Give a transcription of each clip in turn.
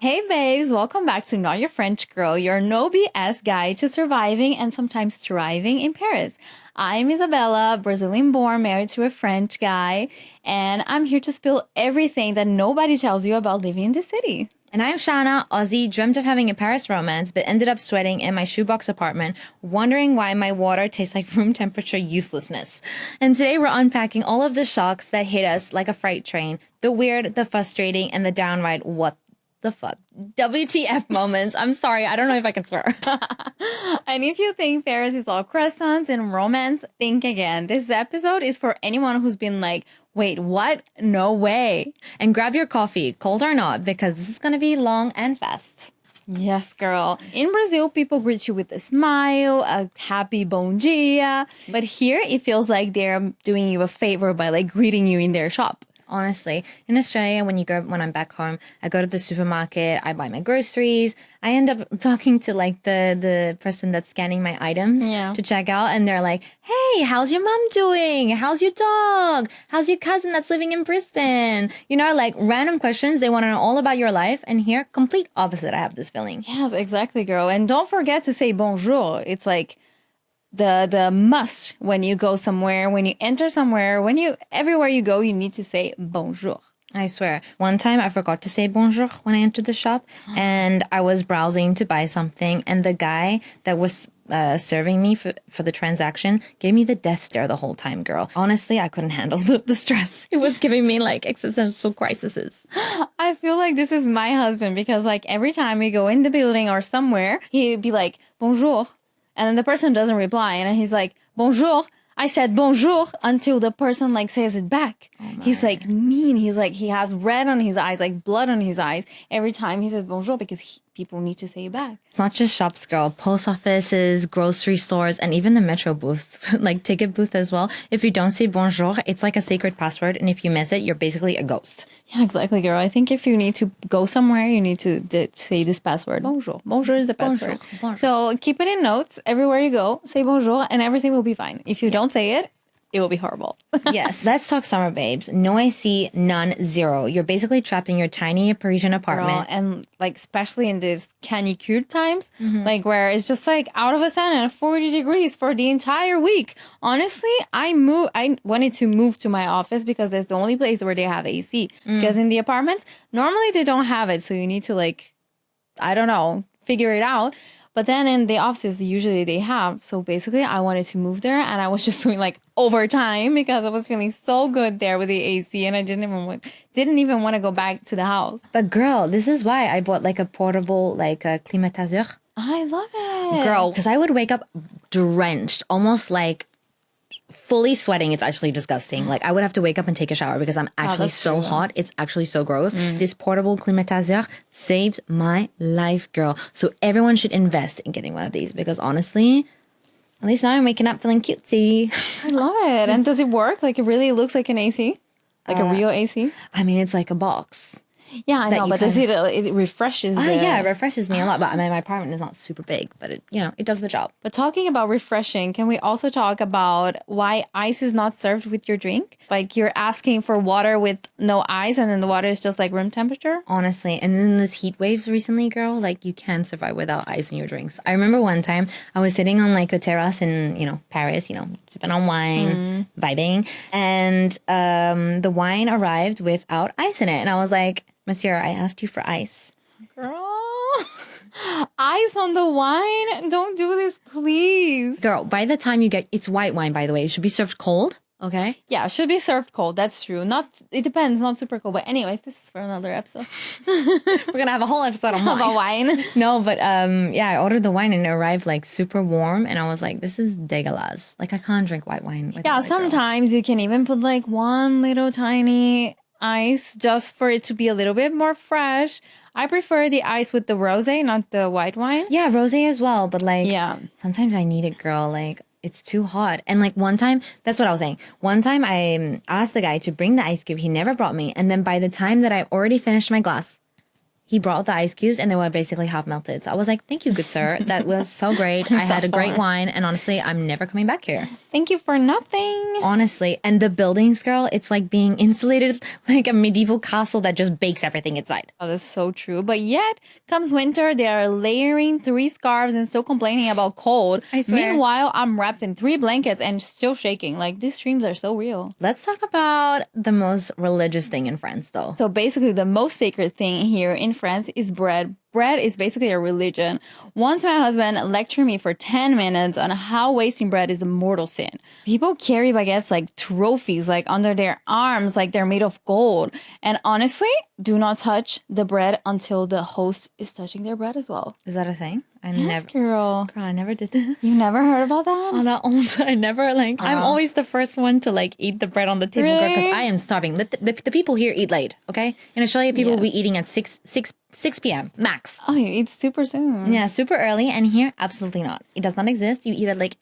Hey babes, welcome back to Not Your French Girl, your no BS guide to surviving and sometimes thriving in Paris. I'm Isabella, Brazilian born, married to a French guy, and I'm here to spill everything that nobody tells you about living in the city. And I'm Shauna, Aussie, dreamt of having a Paris romance, but ended up sweating in my shoebox apartment, wondering why my water tastes like room temperature uselessness. And today we're unpacking all of the shocks that hit us like a freight train, the weird, the frustrating, and the downright what the fuck WTF moments. I'm sorry, I don't know if I can swear. And if you think Paris is all croissants and romance, think again. This episode is for anyone who's been like, wait, what? No way. And grab your coffee, cold or not, because this is going to be long and fast. Yes, girl. In Brazil, people greet you with a smile, a happy bom dia. But here, it feels like they're doing you a favor by like greeting you in their shop. Honestly, in Australia, when I'm back home, I go to the supermarket, I buy my groceries. I end up talking to like the person that's scanning my items to check out, and they're like, "Hey, how's your mom doing? How's your dog? How's your cousin that's living in Brisbane?" You know, like random questions. They want to know all about your life, and here, complete opposite. I have this feeling. Yes, exactly, girl. And don't forget to say bonjour. It's like the must when you go somewhere, when you enter somewhere, everywhere you go, you need to say bonjour. I swear. One time I forgot to say bonjour when I entered the shop, and I was browsing to buy something, and the guy that was serving me for the transaction gave me the death stare the whole time, girl. Honestly, I couldn't handle the stress. It was giving me like existential crises. I feel like this is my husband because like every time we go in the building or somewhere, he'd be like, bonjour. And then the person doesn't reply. And he's like, bonjour. I said bonjour until the person like says it back. He's like mean. He's like, he has red on his eyes, like blood on his eyes every time he says bonjour because people need to say it back. It's not just shops, girl. Post offices, grocery stores, and even the metro booth, like ticket booth as well. If you don't say bonjour, it's like a sacred password. And if you miss it, you're basically a ghost. Yeah, exactly, girl. I think if you need to go somewhere, you need to say this password. Bonjour. Bonjour is the password. Bonjour. So keep it in notes. Everywhere you go, say bonjour and everything will be fine. If you don't say it, it will be horrible. Yes, let's talk summer, babes. No AC, none, zero. You're basically trapped in your tiny Parisian apartment. Girl, and like especially in these canicule times, like where it's just like out of a sudden at 40 degrees for the entire week. Honestly, I wanted to move to my office because that's the only place where they have AC. Because in the apartments, normally they don't have it. So you need to like, I don't know, figure it out. But then in the offices, usually they have. So basically, I wanted to move there. And I was just doing like overtime because I was feeling so good there with the AC. And I didn't even want to go back to the house. But girl, this is why I bought like a portable like a climatiseur. I love it. Girl, because I would wake up drenched, almost like fully sweating. It's actually disgusting. Like I would have to wake up and take a shower because I'm actually so hot. It's actually so gross. This portable climatiseur saved my life, girl. So everyone should invest in getting one of these because honestly, at least now I'm waking up feeling cutesy. I love it. And does it work? Like it really looks like an AC? Like a real AC? I mean, it's like a box. Yeah, I know, but it refreshes yeah, it refreshes me a lot. But I mean, my apartment is not super big, but it does the job. But talking about refreshing, can we also talk about why ice is not served with your drink? Like you're asking for water with no ice and then the water is just like room temperature? Honestly. And then this heat waves recently, girl, like you can't survive without ice in your drinks. I remember one time I was sitting on like a terrace in, Paris, sipping on wine, vibing. And the wine arrived without ice in it. And I was like, Monsieur, I asked you for ice. Girl, ice on the wine? Don't do this, please. Girl, by the time it's white wine, by the way. It should be served cold, okay? Yeah, it should be served cold. That's true. It depends, not super cold. But anyways, this is for another episode. We're going to have a whole episode on wine. About wine. No, but I ordered the wine and it arrived like super warm. And I was like, this is dégueulasse. Like I can't drink white wine. Yeah, sometimes you can even put like one little tiny ice just for it to be a little bit more fresh. I prefer the ice with the rosé, not the white wine. Yeah, rosé as well, but like sometimes I need it, girl. Like it's too hot. And like one time, that's what I was saying. One time I asked the guy to bring the ice cube. He never brought me. And then by the time that I already finished my glass, he brought the ice cubes and they were basically half melted. So I was like, thank you, good sir. That was so great. I had a great wine. And honestly, I'm never coming back here. Thank you for nothing. Honestly. And the buildings, girl, it's like being insulated like a medieval castle that just bakes everything inside. Oh, that's so true. But yet, comes winter, they are layering 3 scarves and still complaining about cold. I swear. Meanwhile, I'm wrapped in 3 blankets and still shaking. Like, these streams are so real. Let's talk about the most religious thing in France, though. So basically, the most sacred thing here in France is bread. Bread is basically a religion. Once my husband lectured me for 10 minutes on how wasting bread is a mortal sin. People carry baguettes like trophies, like under their arms, like they're made of gold. And honestly, do not touch the bread until the host is touching their bread as well. Is that a thing? Yes, girl. Girl, I never did this. You never heard about that? On that old, I never like. I'm always the first one to like eat the bread on the table because Really? I am starving. The people here eat late. Okay, in Australia, people will be eating at 6 p.m. max. Oh, you eat super soon. Yeah, super early. And here, absolutely not. It does not exist. You eat at like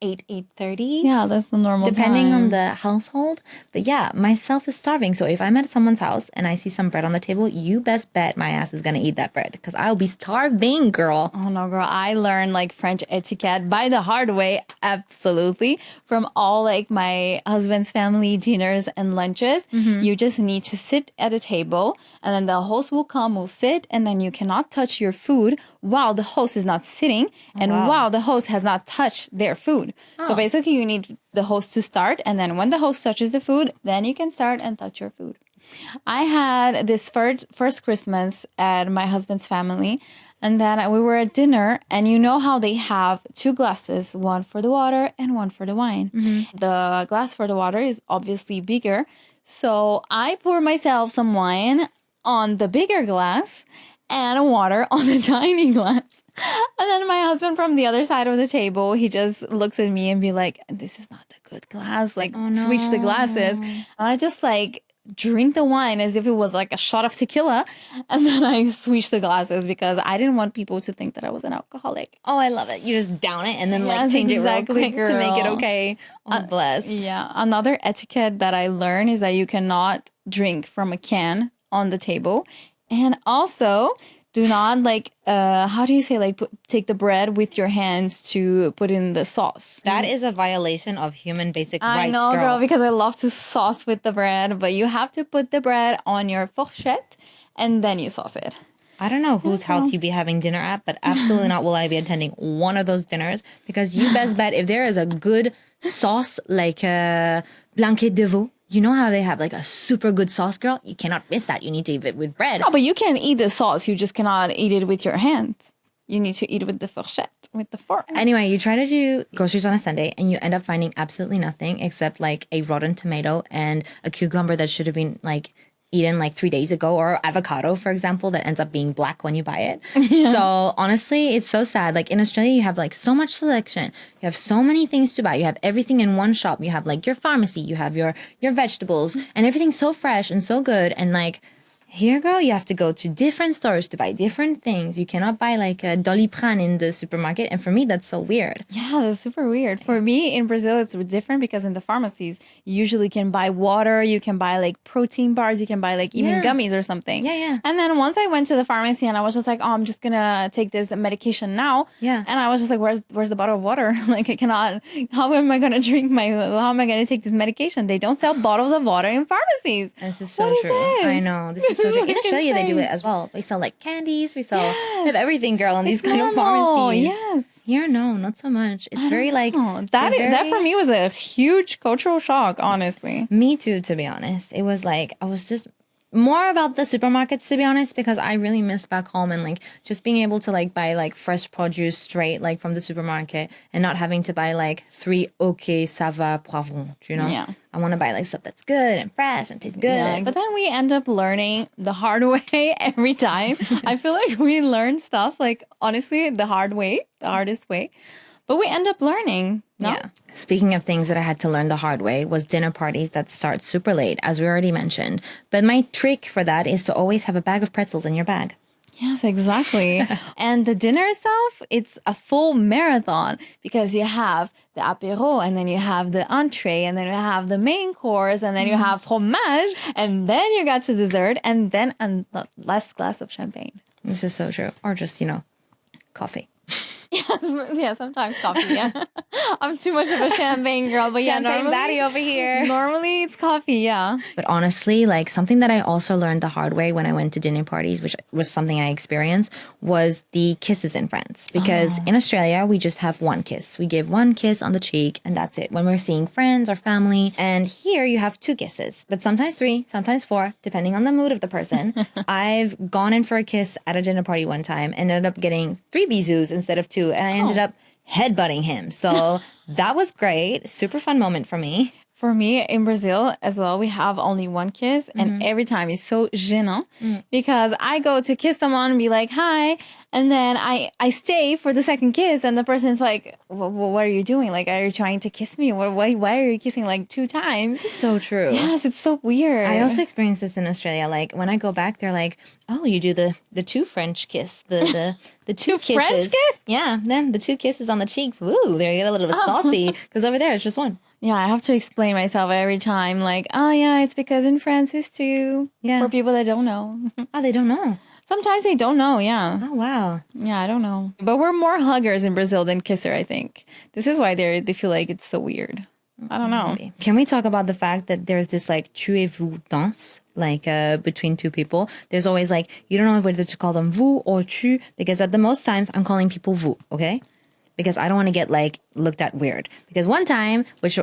8:30. Yeah, that's the normal Depending time. on the household. But yeah, myself is starving. So if I'm at someone's house and I see some bread on the table, you best bet my ass is going to eat that bread because I'll be starving, girl. Oh no, girl. I learned like French etiquette by the hard way. Absolutely. From all like my husband's family dinners and lunches. You just need to sit at a table and then the host will come, will sit, and then you cannot touch your food while the host is not sitting and while the host has not touched their food. So basically you need the host to start, and then when the host touches the food, then you can start and touch your food. I had this first Christmas at my husband's family, and then we were at dinner, and you know how they have 2 glasses, one for the water and one for the wine. The glass for the water is obviously bigger, so I pour myself some wine on the bigger glass and water on the tiny glass. And then my husband from the other side of the table, he just looks at me and be like, this is not the good glass. Like, switch the glasses. And I just like drink the wine as if it was like a shot of tequila. And then I switch the glasses because I didn't want people to think that I was an alcoholic. Oh, I love it. You just down it and then like change it real quick to make it okay. Oh, bless. Yeah. Another etiquette that I learned is that you cannot drink from a can on the table. And also, do not like, how do you say, like, take the bread with your hands to put in the sauce. That is a violation of human basic rights, I know, girl, because I love to sauce with the bread, but you have to put the bread on your fourchette and then you sauce it. I don't know whose house you'd be having dinner at, but absolutely not will I be attending one of those dinners because you best bet if there is a good sauce like blanquet de veau, you know how they have like a super good sauce, girl? You cannot miss that. You need to eat it with bread. No, but you can eat the sauce. You just cannot eat it with your hands. You need to eat it with the fourchette, with the fork. Anyway, you try to do groceries on a Sunday and you end up finding absolutely nothing except like a rotten tomato and a cucumber that should have been like eaten like 3 days ago, or avocado, for example, that ends up being black when you buy it. Yeah. So honestly, it's so sad. Like in Australia, you have like so much selection. You have so many things to buy. You have everything in one shop. You have like your pharmacy, you have your vegetables, and everything's so fresh and so good. And like here, girl, you have to go to different stores to buy different things. You cannot buy like a Doliprane in the supermarket. And for me, that's so weird. Yeah, that's super weird. For me, in Brazil, it's different because in the pharmacies, you usually can buy water. You can buy like protein bars. You can buy like even gummies or something. Yeah. And then once I went to the pharmacy and I was just like, oh, I'm just going to take this medication now. Yeah. And I was just like, where's the bottle of water? Like I cannot, how am I going to how am I going to take this medication? They don't sell bottles of water in pharmacies. This is so true. I know. This is so true. In Australia, they do it as well. We sell like candies. We sell we have everything, girl, in these kind of pharmacies. Yes. Here, no, not so much. It's very like that for me was a huge cultural shock, honestly. Me too, to be honest. It was like I was just more about the supermarkets, to be honest, because I really miss back home and like just being able to like buy like fresh produce straight like from the supermarket and not having to buy like 3 OK ça va poivron, you know? Yeah. I want to buy like stuff that's good and fresh and tastes good. Yeah, but then we end up learning the hard way every time. I feel like we learn stuff like honestly the hard way, the hardest way. But we end up learning. No? Yeah. Speaking of things that I had to learn the hard way was dinner parties that start super late, as we already mentioned. But my trick for that is to always have a bag of pretzels in your bag. Yes, exactly. And the dinner itself, it's a full marathon because you have the apéro and then you have the entree and then you have the main course and then you have fromage and then you got to dessert and then a last glass of champagne. This is so true. Or just, coffee. Yes, yeah, sometimes coffee. Yeah, I'm too much of a champagne girl, but Champagne baddie over here. Normally, it's coffee. Yeah, but honestly, like something that I also learned the hard way when I went to dinner parties, which was something I experienced, was the kisses in France. Because in Australia, we just have one kiss. We give one kiss on the cheek, and that's it. When we're seeing friends or family, and here you have two kisses, but sometimes three, sometimes four, depending on the mood of the person. I've gone in for a kiss at a dinner party one time, and ended up getting 3 bisous instead of 2. And I ended up headbutting him. So that was great. Super fun moment for me. For me, in Brazil as well, we have only one kiss. And every time it's so gênant because I go to kiss someone and be like, hi. And then I stay for the second kiss. And the person's like, what are you doing? Like, are you trying to kiss me? Why are you kissing like 2 times? This is so true. Yes, it's so weird. I also experienced this in Australia. Like when I go back, they're like, oh, you do the 2 French kiss. The 2 kisses. French kiss? Yeah, then the 2 kisses on the cheeks. Woo, they get a little bit saucy because over there it's just one. Yeah, I have to explain myself every time. Like, oh, yeah, it's because in France it's 2. Yeah. For people that don't know. Oh, they don't know. Sometimes they don't know, yeah. Oh, wow. Yeah, I don't know. But we're more huggers in Brazil than kisser, I think. This is why they feel like it's so weird. I don't know. Maybe. Can we talk about the fact that there's this like tu et vous dance, like between 2 people? There's always like, you don't know whether to call them vous or tu, because at the most times I'm calling people vous, okay? Because I don't want to get like looked at weird. Because one time, which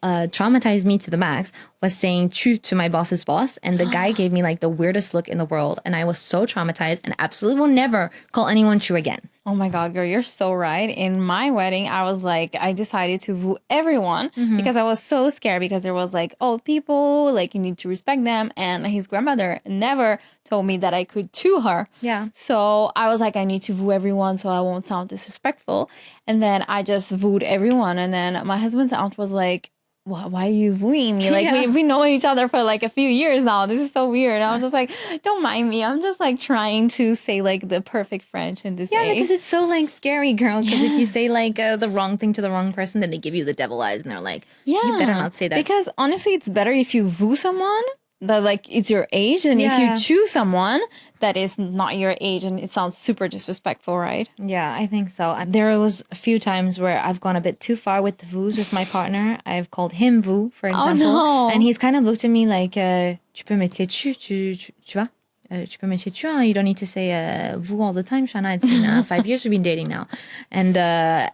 traumatized me to the max, was saying tu to my boss's boss, and the guy gave me like the weirdest look in the world, and I was so traumatized and absolutely will never call anyone tu again. Oh my God, girl, you're so right. In my wedding, I was like, I decided to woo everyone because I was so scared because there was like old people, like you need to respect them. And his grandmother never told me that I could to her. Yeah. So I was like, I need to woo everyone so I won't sound disrespectful. And then I just wooed everyone. And then my husband's aunt was like, why are you wooing me? Like, we know each other for like a few years now. This is so weird. And I was just like, don't mind me. I'm just like trying to say like the perfect French in this day. Yeah, because it's so like scary, girl. Because if you say like the wrong thing to the wrong person, then they give you the devil eyes and they're like, you better not say that. Because honestly, it's better if you woo someone that like it's your age, and if you choose someone that is not your age, and it sounds super disrespectful, right? Yeah, I think so. There was a few times where I've gone a bit too far with the vous with my partner. I've called him vous, for example, and he's kind of looked at me like, tu peux mettre tu vois? Tu peux mettre tu, hein? You don't need to say vous all the time, Shana. It's been 5 years we've been dating now. And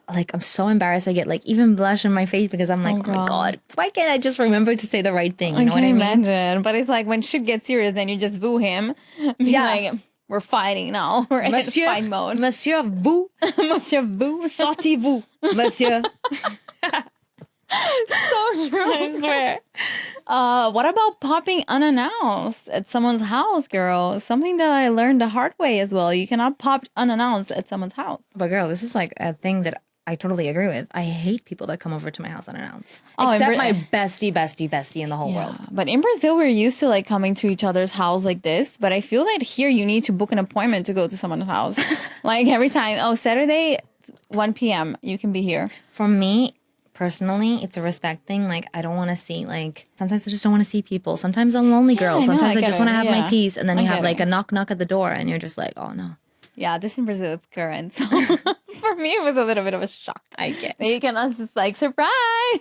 like, I'm so embarrassed. I get like even blush on my face because I'm like, oh my God, why can't I just remember to say the right thing? You know what I mean? Imagine. But it's like when shit gets serious, then you just woo him. Be like, we're fighting now. We're in fight mode. Monsieur, vous. Monsieur, vous. Sortez-vous, monsieur. So true. I swear. What about popping unannounced at someone's house, girl? Something that I learned the hard way as well. You cannot pop unannounced at someone's house. But girl, this is like a thing that I totally agree with. I hate people that come over to my house unannounced. Except my bestie in the whole world. But in Brazil, we're used to like coming to each other's house like this. But I feel that here you need to book an appointment to go to someone's house. Like every time, Saturday, 1 p.m., you can be here. For me, personally, it's a respect thing. Like, I don't want to see, like, sometimes I just don't want to see people. Sometimes I'm a lonely girl. Sometimes I just want to have my peace. And then you have, like, a knock at the door, and you're just like, oh, no. Yeah, this in Brazil is current. So for me, it was a little bit of a shock. I get it. You cannot just, like, surprise.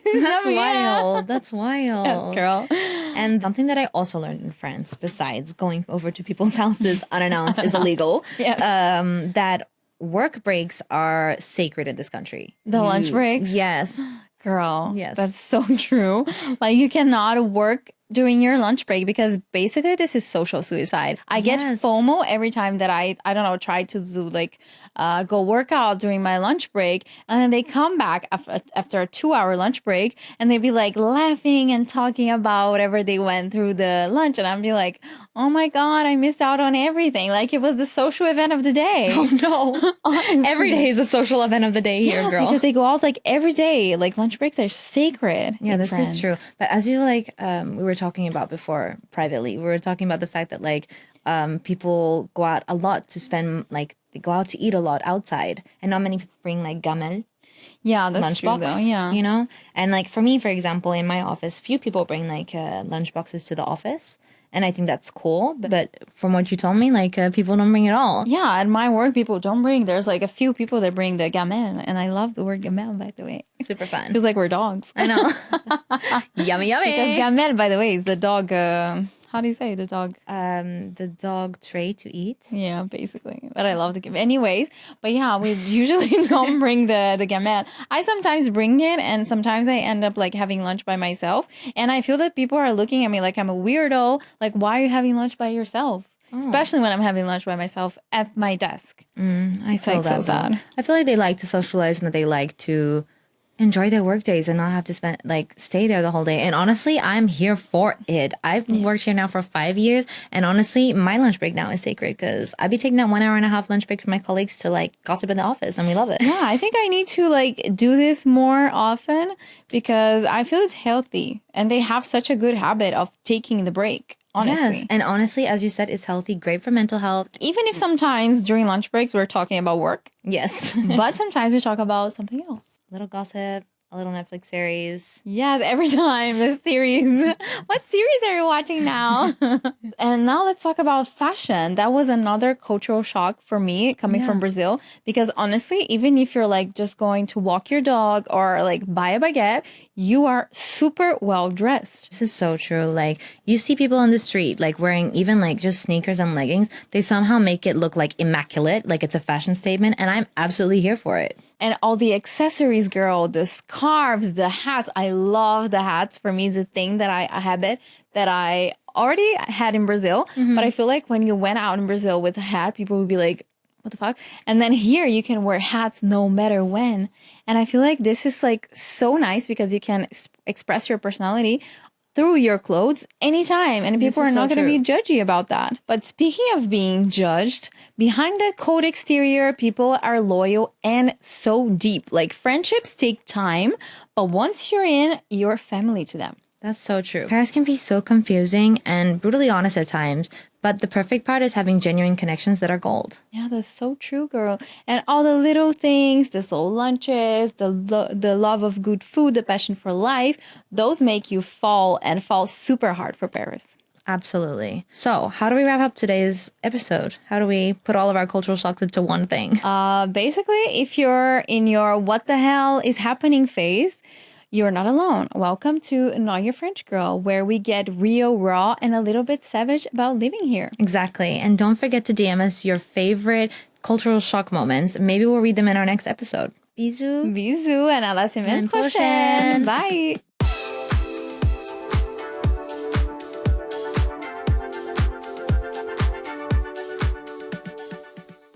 That's wild. That's wild. Yes, girl. And something that I also learned in France, besides going over to people's houses unannounced is illegal, that work breaks are sacred in this country. The lunch breaks? Yes. Girl, yes, that's so true. Like, you cannot work during your lunch break because basically this is social suicide. I get FOMO every time that I don't know, try to do like go work out during my lunch break, and then they come back after a 2-hour lunch break and they be like laughing and talking about whatever they went through the lunch, and I'd be like, oh my God, I missed out on everything. Like, it was the social event of the day. Oh no. Every day is a social event of the day here, girl. Because they go out like every day. Like, lunch breaks are sacred. Yeah, this is true. But as you like we were talking about before privately, we were talking about the fact that like people go out a lot to spend, like, they go out to eat a lot outside, and not many people bring like gamelle. Yeah, that's true though. Yeah. You know? And like for me, for example, in my office, few people bring like lunch boxes to the office. And I think that's cool. But from what you told me, like people don't bring it all. Yeah, at my work, people don't bring. There's like a few people that bring the gamelle. And I love the word gamelle, by the way. Super fun. Feels like we're dogs. I know. Yummy, yummy. Because gamelle, by the way, is the dog. How do you say the dog? The dog tray to eat. Yeah, basically. But I love the gamelle. Anyways, but yeah, we usually don't bring the gamelle. I sometimes bring it, and sometimes I end up like having lunch by myself. And I feel that people are looking at me like I'm a weirdo. Like, why are you having lunch by yourself? Especially when I'm having lunch by myself at my desk. I feel like that so sad. I feel like they like to socialize and that they like to enjoy their work days and not have to stay there the whole day. And honestly, I'm here for it. I've worked here now for 5 years, and honestly, my lunch break now is sacred because I'd be taking that 1 hour and a half lunch break from my colleagues to like gossip in the office, and we love it. Yeah, I think I need to like do this more often because I feel it's healthy, and they have such a good habit of taking the break. Honestly. Yes, and honestly, as you said, it's healthy, great for mental health. Even if sometimes during lunch breaks we're talking about work. Yes. But sometimes we talk about something else. A little gossip, a little Netflix series. Yes, every time this series. What series are you watching now? And now let's talk about fashion. That was another cultural shock for me coming from Brazil. Because honestly, even if you're like just going to walk your dog or like buy a baguette, you are super well dressed. This is so true. Like you see people on the street like wearing even like just sneakers and leggings. They somehow make it look like immaculate, like it's a fashion statement. And I'm absolutely here for it. And all the accessories, girl, the scarves, the hats. I love the hats. For me, it's a thing that a habit that I already had in Brazil. But I feel like when you went out in Brazil with a hat, people would be like, what the fuck? And then here you can wear hats no matter when. And I feel like this is like so nice because you can express your personality through your clothes anytime, and people are not going to be judgy about that. But speaking of being judged, behind that cold exterior, people are loyal and so deep. Like friendships take time, but once you're in, you're family to them. That's so true. Paris can be so confusing and brutally honest at times, but the perfect part is having genuine connections that are gold. Yeah, that's so true, girl. And all the little things, the soul lunches, the love of good food, the passion for life, those make you fall super hard for Paris. Absolutely. So how do we wrap up today's episode? How do we put all of our cultural shocks into one thing? Basically, if you're in your what the hell is happening phase, you're not alone. Welcome to Not Your French Girl, where we get real, raw, and a little bit savage about living here. Exactly. And don't forget to DM us your favorite cultural shock moments. Maybe we'll read them in our next episode. Bisous. Bisous, and à la semaine prochaine. Bye.